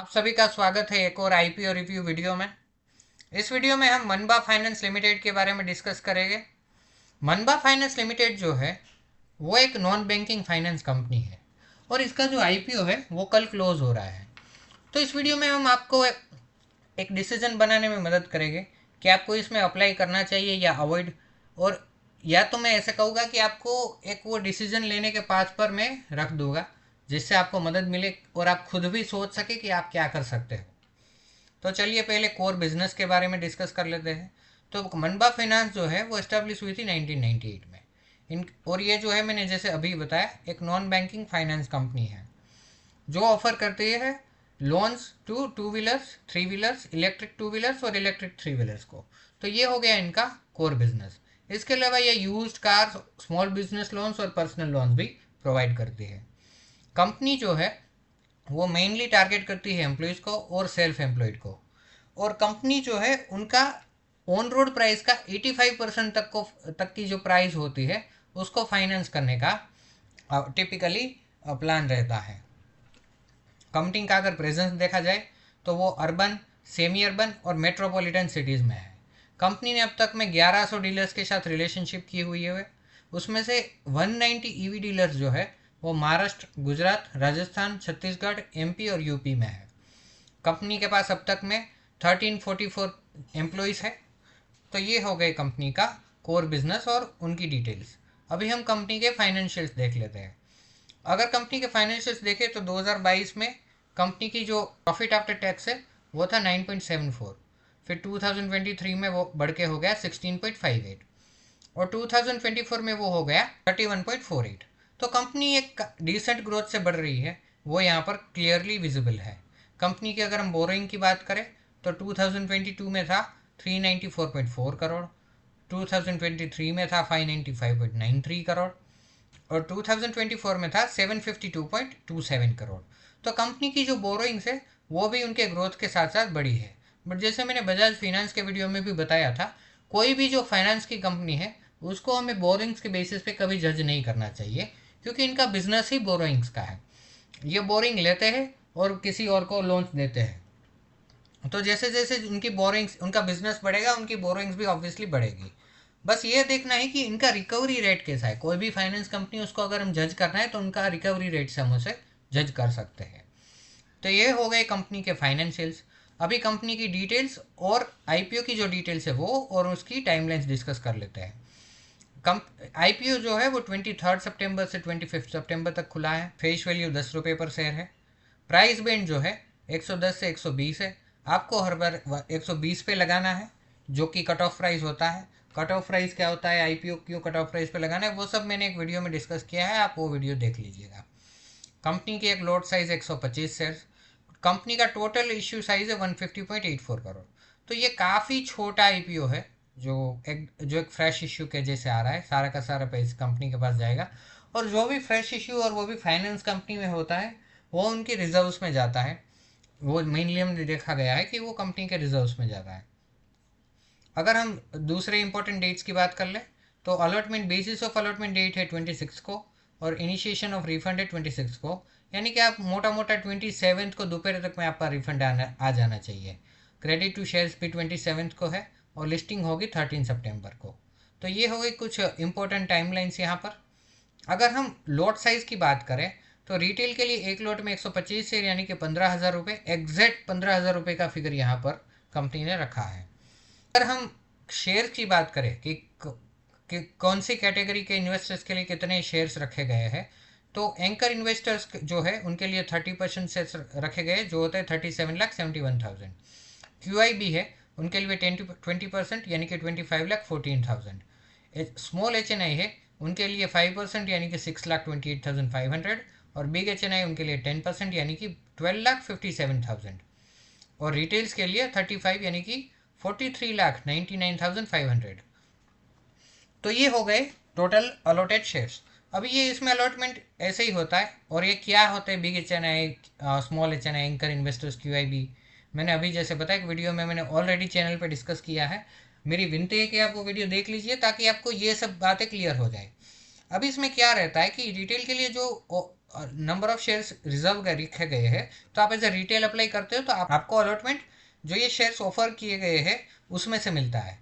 आप सभी का स्वागत है एक और आईपीओ रिव्यू वीडियो में। इस वीडियो में हम मनबा फाइनेंस लिमिटेड के बारे में डिस्कस करेंगे। मनबा फाइनेंस लिमिटेड जो है वो एक नॉन बैंकिंग फाइनेंस कंपनी है और इसका जो आईपीओ है वो कल क्लोज हो रहा है। तो इस वीडियो में हम आपको एक डिसीजन बनाने में मदद करेंगे कि आपको इसमें अप्लाई करना चाहिए या अवॉइड। और या तो मैं ऐसे कहूँगा कि आपको एक वो डिसीजन लेने के पास पर मैं रख दूंगा जिससे आपको मदद मिले और आप खुद भी सोच सके कि आप क्या कर सकते हो। तो चलिए पहले कोर बिजनेस के बारे में डिस्कस कर लेते हैं। तो मनबा फाइनेंस जो है वो इस्टेब्लिश हुई थी 1998 में। इन और ये जो है मैंने जैसे अभी बताया एक नॉन बैंकिंग फाइनेंस कंपनी है जो ऑफर करती है loans to two wheelers, three wheelers, electric two wheelers और इलेक्ट्रिक थ्री व्हीलर्स को। तो ये हो गया इनका कोर बिजनेस। इसके अलावा ये used car, small business loans और पर्सनल लोन्स भी प्रोवाइड करती है। कंपनी जो है वो मेनली टारगेट करती है एम्प्लॉयज़ को और सेल्फ एम्प्लॉयड को। और कंपनी जो है उनका ऑन रोड प्राइस का 85% तक की जो प्राइस होती है उसको फाइनेंस करने का टिपिकली प्लान रहता है। कंपनी का अगर प्रेजेंस देखा जाए तो वो अर्बन, सेमी अर्बन और मेट्रोपॉलिटन सिटीज़ में है। कंपनी ने अब तक में 1100 डीलर्स के साथ रिलेशनशिप की हुई है। उसमें से 190 ईवी डीलर्स जो है वो महाराष्ट्र, गुजरात, राजस्थान, छत्तीसगढ़, एमपी और यूपी में है। कंपनी के पास अब तक में 1344 एम्प्लॉयज़ है। तो ये हो गए कंपनी का कोर बिजनेस और उनकी डिटेल्स। अभी हम कंपनी के फाइनेंशियल्स देख लेते हैं। अगर कंपनी के फाइनेंशियल्स देखें तो 2022 में कंपनी की जो प्रॉफिट आफ्टर टैक्स है वो था 9.74। फिर 2023 में वो बढ़ के हो गया 16.58 और 2024 में वो हो गया 31.48। तो कंपनी एक डिसेंट ग्रोथ से बढ़ रही है, वो यहाँ पर क्लियरली विजिबल है। कंपनी की अगर हम बोरोइंग की बात करें तो 2022 में था 394.4 करोड़, 2023 में था 595.93 करोड़ और 2024 में था 752.27 करोड़। तो कंपनी की जो बोरोइंग्स है वो भी उनके ग्रोथ के साथ साथ बढ़ी है। बट जैसे मैंने बजाज फाइनेंस के वीडियो में भी बताया था, कोई भी जो फाइनेंस की कंपनी है उसको हमें बोरिंग्स के बेसिस पे कभी जज नहीं करना चाहिए, क्योंकि इनका बिजनेस ही बोरोइंग्स का है। ये बोरिंग लेते हैं और किसी और को लोन्स देते हैं। तो जैसे जैसे उनकी बोरिंग्स, उनका बिजनेस बढ़ेगा उनकी बोरिंग्स भी ऑब्वियसली बढ़ेगी। बस ये देखना है कि इनका रिकवरी रेट कैसा है। कोई भी फाइनेंस कंपनी उसको अगर हम जज करना है तो उनका रिकवरी रेट से हम उसे जज कर सकते हैं। तो ये हो गए कंपनी के फाइनेंशियल्स। अभी कंपनी की डिटेल्स और आईपीओ की जो डिटेल्स है वो और उसकी टाइमलाइंस डिस्कस कर लेते हैं। आईपीओ जो है वो 23 सितंबर से 25 सितंबर तक खुला है। फेस वैल्यू 10 रुपये पर शेयर है। प्राइस बैंड जो है 110 से 120 है। आपको हर बार 120 पे लगाना है जो कि कट ऑफ प्राइस होता है। कट ऑफ प्राइस क्या होता है, आईपीओ क्यों कट ऑफ प्राइस पे लगाना है, वो सब मैंने एक वीडियो में डिस्कस किया है, आप वो वीडियो देख लीजिएगा। कंपनी की एक लॉट साइज 125 शेयर्स। कंपनी का टोटल इश्यू साइज है 150.84 करोड़। तो ये काफ़ी छोटा आईपीओ है जो एक फ्रेश इश्यू के जैसे आ रहा है। सारा का सारा पैसा कंपनी के पास जाएगा और जो भी फ्रेश इश्यू और वो भी फाइनेंस कंपनी में होता है वो उनकी रिजर्व्स में जाता है। वो मेनली हमने देखा गया है कि वो कंपनी के रिजर्व्स में जाता है। अगर हम दूसरे इंपॉर्टेंट डेट्स की बात कर ले तो allotment, basis of allotment date है 26 को और इनिशिएशन ऑफ रिफंड है 26 को। यानी कि आप मोटा मोटा 27 को दोपहर तक में आपका रिफंड आ जाना चाहिए। क्रेडिट टू शेयर्स भी 27 को है और लिस्टिंग होगी 13 सितंबर को। तो ये हो गई कुछ इंपॉर्टेंट टाइमलाइंस यहाँ पर। अगर हम लॉट साइज़ की बात करें तो रिटेल के लिए एक लॉट में 125 शेयर यानी कि 15,000 रुपये, एग्जैक्ट 15,000 रुपये का फिगर यहाँ पर कंपनी ने रखा है। अगर हम शेयर की बात करें कि कौन सी कैटेगरी के इन्वेस्टर्स के लिए कितने शेयर्स रखे गए हैं, तो एंकर इन्वेस्टर्स जो है उनके लिए 30% शेयर्स रखे गए जो होते हैं 37,71,000। QIB है उनके लिए 20% यानी कि 25,14,000। स्मॉल HNI है उनके लिए 5% यानी कि 6,28,500 और बिग HNI उनके लिए 10% यानी कि 12,57,000 और रिटेल्स के लिए 35 यानी कि 43,99,500। तो ये हो गए टोटल अलॉटेड शेयर्स। अभी ये इसमें अलॉटमेंट ऐसे ही होता है और ये क्या होता है, big HNI, small HNI, anchor investors, QIB, मैंने अभी जैसे बताया एक वीडियो में मैंने ऑलरेडी चैनल पे डिस्कस किया है। मेरी विनती है कि आप वो वीडियो देख लीजिए ताकि आपको ये सब बातें क्लियर हो जाए। अभी इसमें क्या रहता है कि रिटेल के लिए जो नंबर ऑफ शेयर्स रिजर्व कर रखे गए हैं, तो आप एज ए रिटेल अप्लाई करते हो तो आपको अलॉटमेंट जो ये शेयर्स ऑफर किए गए हैं उसमें से मिलता है।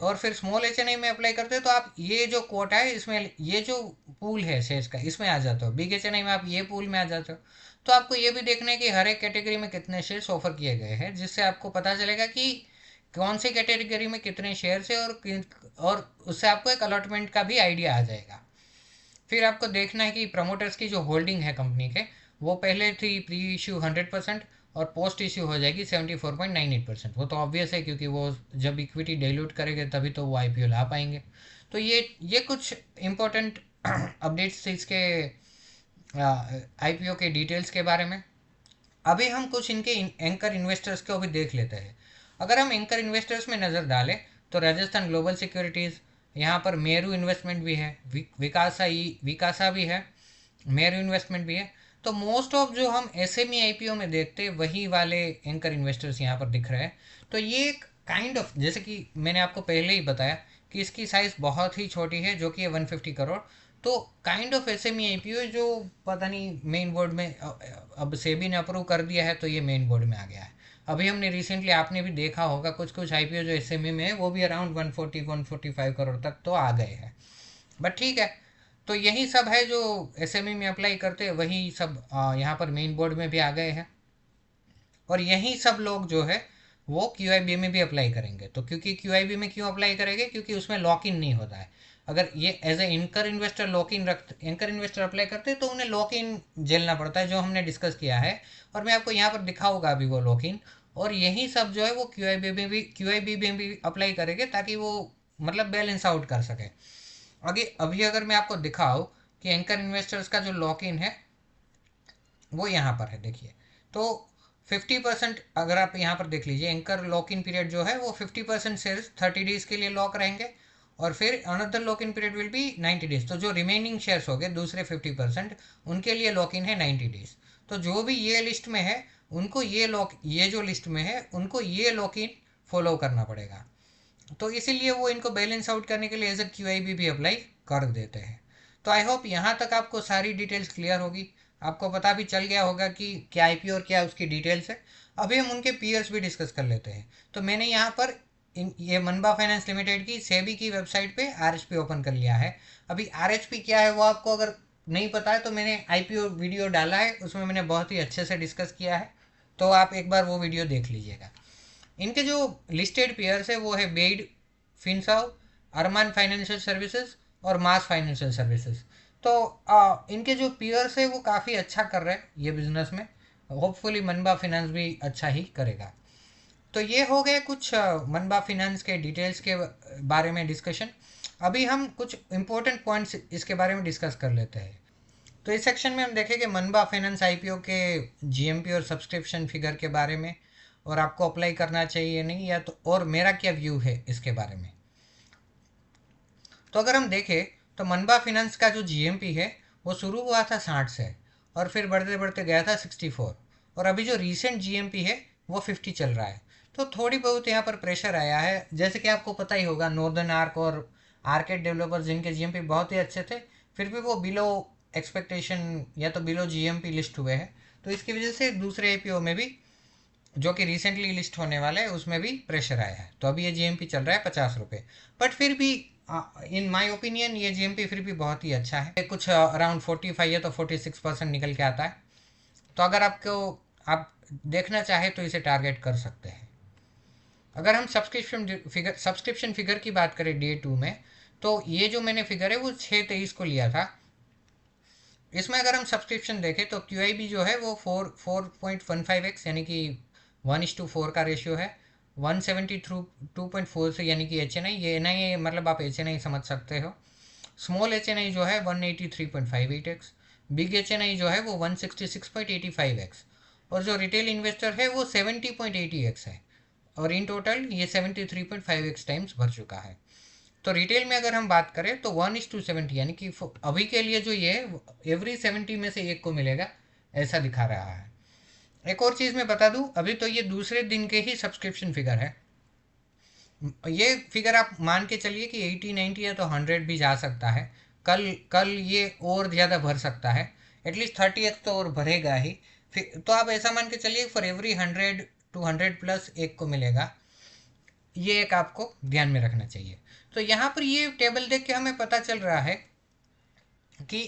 और फिर स्मॉल एच एन आई में अप्लाई करते हो तो आप ये जो कोटा है इसमें, ये जो पूल है शेयर्स का, इसमें आ जाते हो। बिग एच एन आई में आप ये पूल में आ जाते हो। तो आपको ये भी देखना है कि हर एक कैटेगरी में कितने शेयर्स ऑफर किए गए हैं, जिससे आपको पता चलेगा कि कौन सी कैटेगरी में कितने शेयर्स है, और उससे आपको एक अलॉटमेंट का भी आइडिया आ जाएगा। फिर आपको देखना है कि प्रमोटर्स की जो होल्डिंग है कंपनी के, वो पहले थी प्री इश्यू 100% और पोस्ट इश्यू हो जाएगी 74.98%। वो तो ऑब्वियस है, क्योंकि वो जब इक्विटी डाइल्यूट करेंगे तभी तो वो आईपीओ ला पाएंगे। तो ये कुछ इंपॉर्टेंट अपडेट्स थे इसके आईपीओ के डिटेल्स के बारे में। अभी हम कुछ इनके एंकर इन्वेस्टर्स को भी देख लेते हैं। अगर हम एंकर इन्वेस्टर्स में नज़र डालें तो राजस्थान ग्लोबल सिक्योरिटीज़, यहाँ पर मेरू इन्वेस्टमेंट भी है, विकासा भी है, मेरू इन्वेस्टमेंट भी है। तो मोस्ट ऑफ जो हम एसएमई आईपीओ में देखते हैं वही वाले एंकर इन्वेस्टर्स यहाँ पर दिख रहे हैं। तो ये एक काइंड ऑफ, जैसे कि मैंने आपको पहले ही बताया कि इसकी साइज़ बहुत ही छोटी है, जो कि है 150 करोड़। तो काइंड ऑफ एसएमई आईपीओ जो पता नहीं मेन बोर्ड में, अब सेबी ने अप्रूव कर दिया है तो ये मेन बोर्ड में आ गया है। अभी हमने रिसेंटली, आपने भी देखा होगा, कुछ कुछ आईपीओ जो एसएमई में है वो भी अराउंड 140-145 करोड़ तक तो आ गए हैं। बट ठीक है, तो यही सब है जो एसएमई में अप्लाई करते हैं, वही सब यहाँ पर मेन बोर्ड में भी आ गए हैं। और यही सब लोग जो है वो क्यूआईबी में भी अप्लाई करेंगे। तो क्योंकि क्यूआईबी में क्यों अप्लाई करेंगे, क्योंकि उसमें लॉक इन नहीं होता है। अगर ये as a anchor investor lock in anchor investor apply करते हैं तो उन्हें लॉक इन झेलना पड़ता है, जो हमने डिस्कस किया है। और मैं आपको यहाँ पर दिखाऊंगा अभी वो लॉक इन। और यही सब जो है वो क्यूआईबी में भी अप्लाई करेंगे, ताकि वो मतलब बैलेंस आउट कर सके। आगे अभी अगर मैं आपको दिखाऊँ कि एंकर इन्वेस्टर्स का जो लॉक इन है वो यहाँ पर है, देखिए। तो 50%, अगर आप यहाँ पर देख लीजिए, एंकर लॉक इन पीरियड जो है वो 50% शेयर्स 30 डेज के लिए लॉक रहेंगे, और फिर another lock in period will be 90 days. तो जो रिमेनिंग शेयर्स हो गए दूसरे 50%, उनके लिए लॉक इन है 90 डेज। तो जो भी ये लिस्ट में है उनको ये जो लिस्ट में है उनको ये लॉक इन फॉलो करना पड़ेगा। तो इसीलिए वो इनको बैलेंस आउट करने के लिए एज ए क्यूआईबी भी अप्लाई कर देते हैं। तो आई होप यहाँ तक आपको सारी डिटेल्स क्लियर होगी, आपको पता भी चल गया होगा कि क्या आईपीओ और क्या उसकी डिटेल्स है। अभी हम उनके पीयर्स भी डिस्कस कर लेते हैं। तो मैंने यहाँ पर ये मनबा फाइनेंस लिमिटेड की सेबी की वेबसाइट पे आरएचपी ओपन कर लिया है। अभी आरएचपी क्या है वो आपको अगर नहीं पता है तो मैंने आईपीओ वीडियो डाला है, उसमें मैंने बहुत ही अच्छे से डिस्कस किया है, तो आप एक बार वो वीडियो देख लीजिएगा। इनके जो लिस्टेड पेयर्स है वो है बेड फिनसाव, अरमान फाइनेंशियल सर्विसेज और मास फाइनेंशियल सर्विसेज। तो इनके जो पेयर्स है वो काफ़ी अच्छा कर रहे हैं ये बिजनेस में। होपफुली मनबा फिनेंस भी अच्छा ही करेगा। तो ये हो गए कुछ मनबा फिनेंस के डिटेल्स के बारे में डिस्कशन। अभी हम कुछ इंपॉर्टेंट पॉइंट्स इसके बारे में डिस्कस कर लेते हैं। तो इस सेक्शन में हम देखेंगे मनबा फाइनेंस आईपीओ के जीएमपी और सब्सक्रिप्शन फिगर के बारे में, और आपको अप्लाई करना चाहिए नहीं, या तो और मेरा क्या व्यू है इसके बारे में। तो अगर हम देखें तो मनबा फिनेंस का जो जीएमपी है वो शुरू हुआ था 60 से, और फिर बढ़ते बढ़ते गया था 64, और अभी जो रीसेंट जीएमपी है वो 50 चल रहा है। तो थोड़ी बहुत यहाँ पर प्रेशर आया है, जैसे कि आपको पता ही होगा नॉर्दर्न आर्क और आर्केड डेवलपर्स जिनके जीएमपी बहुत ही अच्छे थे, फिर भी वो बिलो एक्सपेक्टेशन या तो बिलो जीएमपी लिस्ट हुए हैं। तो इसकी वजह से दूसरे एपीओ में भी जो कि रिसेंटली लिस्ट होने वाला है उसमें भी प्रेशर आया है। तो अभी ये जीएमपी चल रहा है 50 रुपये, बट फिर भी इन माय ओपिनियन ये जीएमपी फिर भी बहुत ही अच्छा है। कुछ अराउंड 45 या तो 46% निकल के आता है। तो अगर आप देखना चाहे तो इसे टारगेट कर सकते हैं। अगर हम सब्सक्रिप्शन फिगर की बात करें डे 2 में, तो ये जो मैंने फिगर है वो 6/23 को लिया था। इसमें अगर हम सब्सक्रिप्शन देखें तो क्यूआईबी जो है वो 4.15x यानी कि 1:4 का रेशियो है। 170 थ्रू 2.4 से यानी कि एच एन आई, ये एन आई मतलब आप एच एन आई समझ सकते हो। स्मॉल एच एन आई जो है 183.58x, बिग एच एन आई जो है वो 166.85x, और जो रिटेल इन्वेस्टर है वो 70.80x है। और इन टोटल ये 73.5x टाइम्स भर चुका है। तो रिटेल में अगर हम बात करें तो 1:70 यानी कि अभी के लिए जो ये एवरी 70 में से एक को मिलेगा, ऐसा दिखा रहा है। एक और चीज़ मैं बता दूं, अभी तो ये दूसरे दिन के ही सब्सक्रिप्शन फिगर है। ये फिगर आप मान के चलिए कि 80-90 या तो 100 भी जा सकता है। कल कल ये और ज़्यादा भर सकता है। एटलीस्ट 30th तो और भरेगा ही। फिर तो आप ऐसा मान के चलिए फॉर एवरी 100 टू 100 प्लस एक को मिलेगा। ये एक आपको ध्यान में रखना चाहिए। तो यहाँ पर ये टेबल देख के हमें पता चल रहा है कि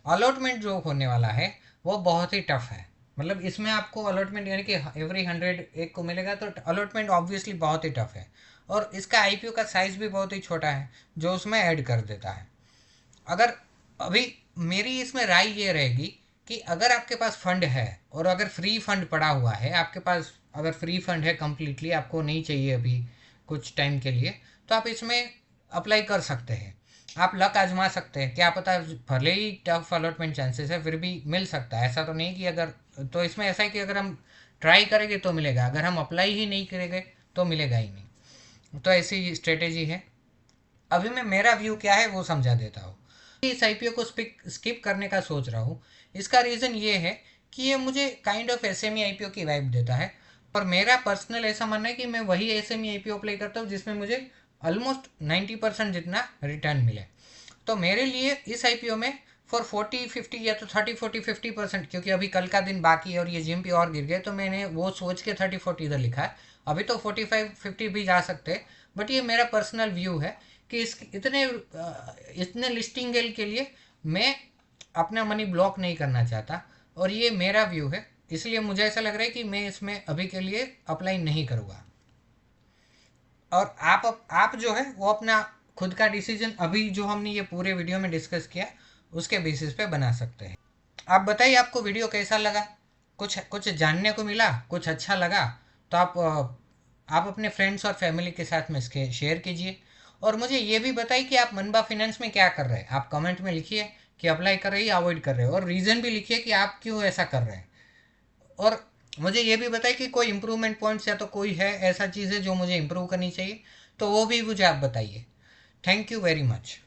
अलॉटमेंट जो होने वाला है वो बहुत ही टफ है। मतलब इसमें आपको अलॉटमेंट यानी कि एवरी 100 एक को मिलेगा, तो अलॉटमेंट ऑब्वियसली बहुत ही टफ है। और इसका आईपीओ का साइज भी बहुत ही छोटा है जो उसमें ऐड कर देता है। अगर अभी मेरी इसमें राय ये रहेगी कि अगर आपके पास फंड है और अगर फ्री फंड पड़ा हुआ है आपके पास, अगर फ्री फंड है कम्प्लीटली, आपको नहीं चाहिए अभी कुछ टाइम के लिए, तो आप इसमें अप्लाई कर सकते हैं। आप लक आजमा सकते हैं, क्या पता भले ही टफ अलॉटमेंट चांसेस है फिर भी मिल सकता है। ऐसा तो नहीं कि अगर, तो इसमें ऐसा है कि अगर हम ट्राई करेंगे तो मिलेगा, अगर हम अप्लाई ही नहीं करेंगे तो मिलेगा ही नहीं। तो ऐसी स्ट्रेटेजी है। अभी मैं मेरा व्यू क्या है वो समझा देता हूँ। इस आईपीओ को स्किप करने का सोच रहा हूँ। इसका रीज़न ये है कि ये मुझे काइंड ऑफ एसएमई आईपीओ की वाइब देता है। और मेरा पर्सनल ऐसा मानना है कि मैं वही एसएमई आईपीओ अप्लाई करता हूँ जिसमें मुझे ऑलमोस्ट 90% जितना रिटर्न मिले। तो मेरे लिए इस आईपीओ में फॉर 40-50 या तो 30-40-50%, क्योंकि अभी कल का दिन बाकी है और ये जिम पे और गिर गए तो मैंने वो सोच के 30-40 इधर लिखा है। अभी तो 45-50 भी जा सकते हैं, बट ये मेरा पर्सनल व्यू है कि इस इतने लिस्टिंग के लिए मैं अपना मनी ब्लॉक नहीं करना चाहता। और ये मेरा व्यू है, इसलिए मुझे ऐसा लग रहा है कि मैं इसमें अभी के लिए अप्लाई नहीं करूँगा। और आप जो है वो अपना खुद का डिसीजन अभी जो हमने ये पूरे वीडियो में डिस्कस किया उसके बेसिस पे बना सकते हैं। आप बताइए आपको वीडियो कैसा लगा, कुछ कुछ जानने को मिला, कुछ अच्छा लगा तो आप अपने फ्रेंड्स और फैमिली के साथ में इसके शेयर कीजिए। और मुझे ये भी बताइए कि आप मनबा फिनेंस में क्या कर रहे हैं। आप कमेंट में लिखिए कि अप्लाई कर रहे हैं या अवॉइड कर रहे हैं, और रीज़न भी लिखिए कि आप क्यों ऐसा कर रहे हैं। और मुझे ये भी बताइए कि कोई इम्प्रूवमेंट पॉइंट्स या तो कोई है ऐसा चीज़ है जो मुझे इम्प्रूव करनी चाहिए, तो वो भी मुझे आप बताइए। Thank you very much.